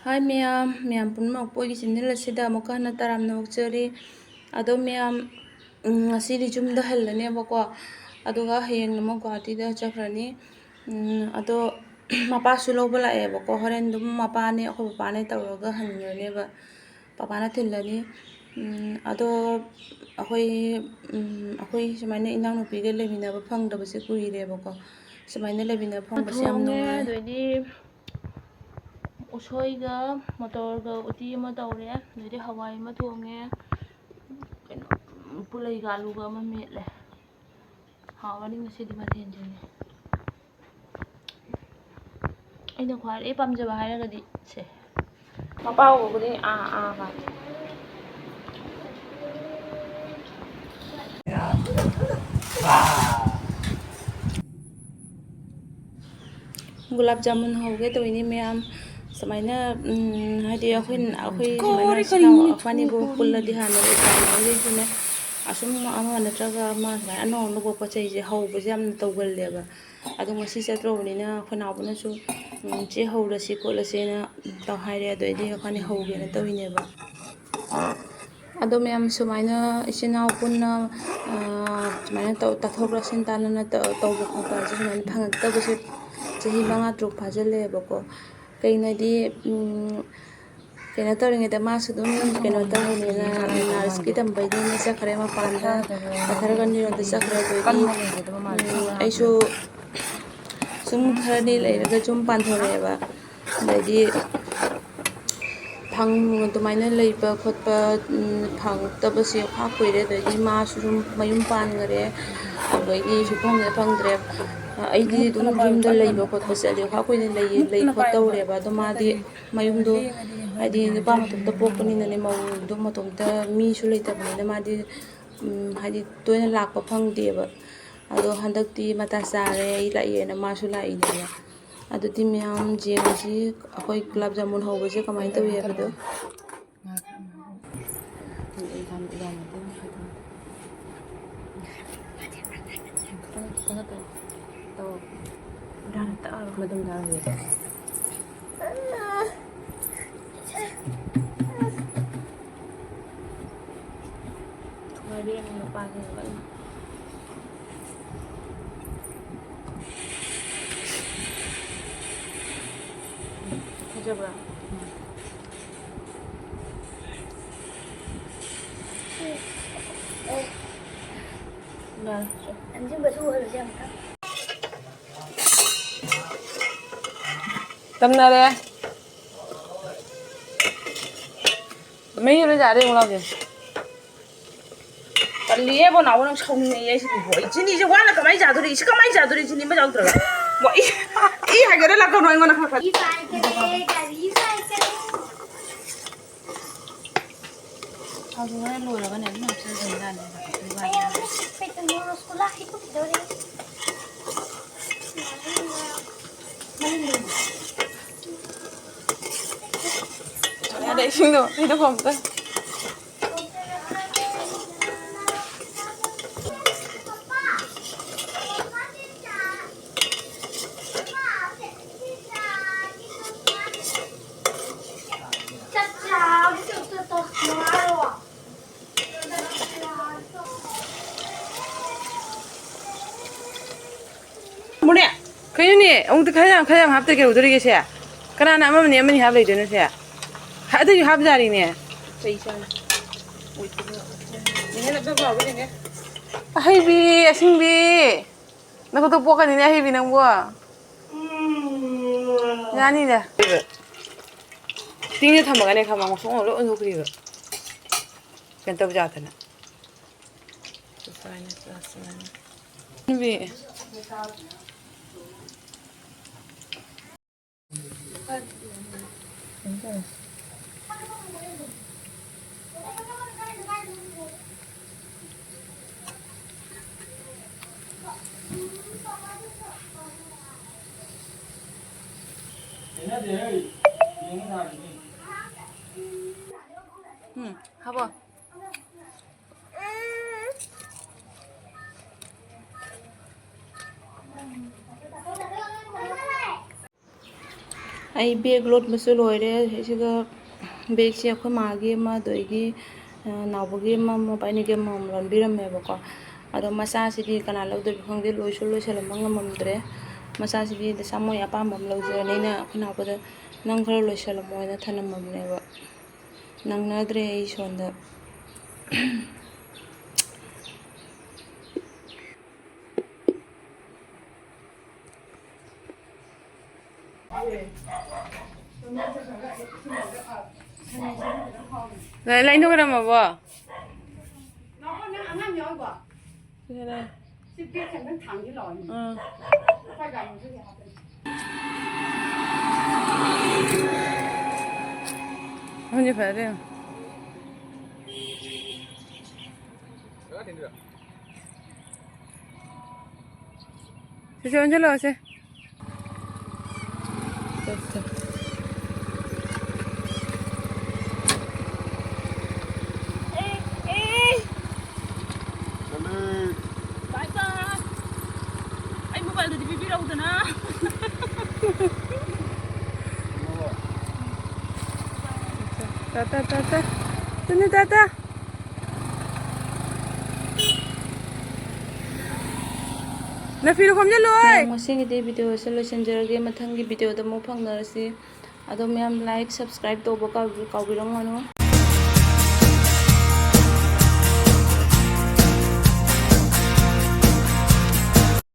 Hi ma'am punmak poi channel asida amuka hana taramna okchari ado ma'am asidi jumda hallane bako aduga hayeng nama Guwahati da chakrani ado mapa su lawba lae bako horen dum mapa ne akho papa ne tawraga hangrane ba papa na thillani ado akhoi sumaina inang nupi ga leminaba phangdabase kuire bako sumaina leminaba phangbase yam nungai usoiga motorga uti ama tawre noide hawai ama thonge keno pulai ga aluga ama metle hawani ngasidi mathenjene aina khware pamjaba hairagadi se mapaw gudi ga gulab jamun hauge to ini ma'am samaina hadi akhoi samaina sinaw akhwani bo pulladi hana le sune asum ama natraga ama mai ano no bo pachai je haubaje amna tawgalleba adu ngasi chatrobnina khona su che haurasi kolasena taw haire adoidi akhani hauge na tawineba ado ma'am sumaina isinaw punna sumaina tathok rasin tanana tawba khopa je sumaina phangaktabase chahi 5-6 phajalebako kainadi kena tawringeda masu dum kena tawrina narski tambaidina chakhare mapanda atharaga nironda chakhare doidi aisu sum kharani leiraga sum panthoreba dadi phang tumaina leiba khotpa phangtabase kha koire dadi masu sum mayum pangare adoidi su phangdre aidi dum jumda leiba khotpa chali kha koine lei khotawreba ado madi mayumdo hadi nupa matomta pokpanina ne mawdu matomta mi su leitabnina madi hadi toina lakpa phangdeba ado handakti mata chare ai laiyena masu laine ado ti ma'am jengsi akhoi gulab jamun hawbase kamai tawi habado Coba. Nah, anjing baru harus jam kan? Tamna deh. Mấy đứa già đây không làm gì? Tại lý em bọn nào nó không nghe ấy thì hỏi chứ đi cho quá là cái máy già tôi đi chứ cái máy già tôi đi chứ đi mới đâu được. Vậy ý hai cái đấy là câu nói ngon nào khác. Ý sai cái đấy, cái ý sai cái đấy. Sao chúng nó lùi là cái này nó làm sao dần dần này. Phải từng mua sô-la hết cái đó đi. Đấy xin rồi, đi đâu phòng tôi. 뭐냐? 그녀니, 옹드 가장 합득에 오더리 계세요. 그러나 아마니 어머니 합을 되는세요. 하더니 합자리네. 저 이상. 얘는 또 뭐게? 하이비, 싱비. 너가 또 뭐가 되냐 하이비는 뭐? 아니네. 띵이 타먹어네 가만 송을 어느 그리고. 괜찮다 보자더나. 싱비. 봐봐. ꯑꯩ bag ꯂꯣꯠꯄꯁꯨ ꯂꯣꯏꯔꯦ ꯁꯤꯒ ꯕꯦꯒꯁꯦ ꯑꯩꯈꯣꯏ ꯃꯥꯒꯤ ꯑꯃ ꯑꯗꯒꯤ ꯅꯥꯎꯕꯒꯤ ꯑꯃ ꯃꯕꯥꯏꯅꯤꯒꯤ ꯑꯃꯃꯝ ꯂꯣꯟꯕꯤꯔꯝꯃꯦꯕꯀꯣ ꯑꯗꯣ ꯃꯆꯥꯁꯤꯗꯤ ꯀꯅꯥ ꯂꯧꯗꯣꯏꯅꯣ ꯈꯪꯗꯦ ꯂꯣꯏꯁꯨ ꯂꯣꯏꯁꯤꯜꯂꯝꯕ ꯉꯝꯃꯝꯗ꯭ꯔꯦ ꯃꯆꯥꯁꯤꯗꯤ ꯗꯁꯥ ꯃꯣꯏ ꯑꯄꯥꯝꯕ ꯑꯃ ꯂꯧꯖꯔꯅꯤꯅ ꯑꯩꯈꯣꯏ ꯅꯥꯎꯕꯗ ꯅꯪ ꯈꯔ ꯂꯣꯏꯁꯤꯜꯂꯝꯃꯣꯅ ꯊꯅꯝꯃꯕꯅꯦꯕ ꯅꯪꯅꯗ꯭ꯔꯦ ꯑꯩ ꯁꯣꯟꯗ ꯂꯩꯅꯨꯒꯔꯝꯃꯕꯣ Hanya fare. Se onde lo hace? Bye bye. Ay mobile di bibiraw da na. Tata. Sini tata. Na feel ko niya loy. Masingiti video sa losenjerge mathanggi video da mo phangnarasi. Adom yam like subscribe to ba ka bilong ano.